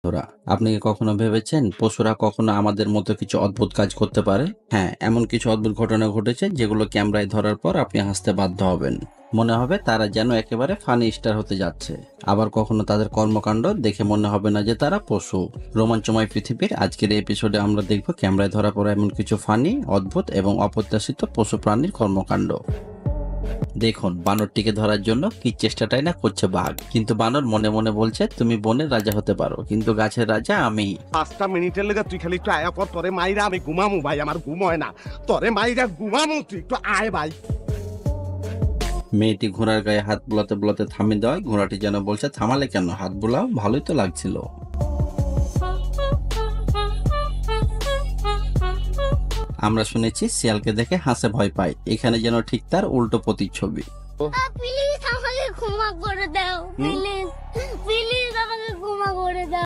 বন্ধুরা, আপনি কি কখনো ভেবেছেন পশুরা কখনো আমাদের মতো কিছু অদ্ভুত কাজ করতে পারে? হ্যাঁ, এমন কিছু অদ্ভুত ঘটনা ঘটেছে যেগুলো ক্যামেরায় ধরার পর আপনি হাসতে বাধ্য হবেন। মনে হবে তারা যেন একেবারে ফানি স্টার হতে যাচ্ছে। আবার কখনো তাদের কর্মকাণ্ড দেখে মনে হবে না যে তারা পশু। রোমাঞ্চময় পৃথিবীর আজকের এই এপিসোডে আমরা দেখব ক্যামেরায় ধরা পড়া এমন কিছু ফানি, অদ্ভুত এবং অপ্রত্যাশিত পশু প্রাণীর কর্মকাণ্ড। দেখুন, বানরটিকে ধরার জন্য কি চেষ্টাটাই না করছে বাঘ, কিন্তু বানর মনে মনে বলছে তুমি বনের রাজা হতে পারো, কিন্তু গাছের রাজা আমি। 5টা মিনিটের লেগে তুই খালি একটু আয়া পর, তোরে মাইরা আমি ঘুমামু ভাই, আমার ঘুম হয় না। তোরে মাইরা ঘুমামু, তুই একটু আয় ভাই। মেয়েটি ঘোড়ার গায়ে হাত বুলাতে বুলাতে থামিয়ে দেওয়ায় ঘোড়াটি যেন বলছে থামালে কেন, হাত বুলাও, ভালোই তো লাগছিল। আমরা শুনেছি শিয়ালকে দেখে হাসে ভয় পায়, এখানে যেন ঠিক তার উল্টো প্রতিচ্ছবি। প্লিজ আমাকে ক্ষমা করে দাও, প্লিজ প্লিজ আমাকে ক্ষমা করে দাও।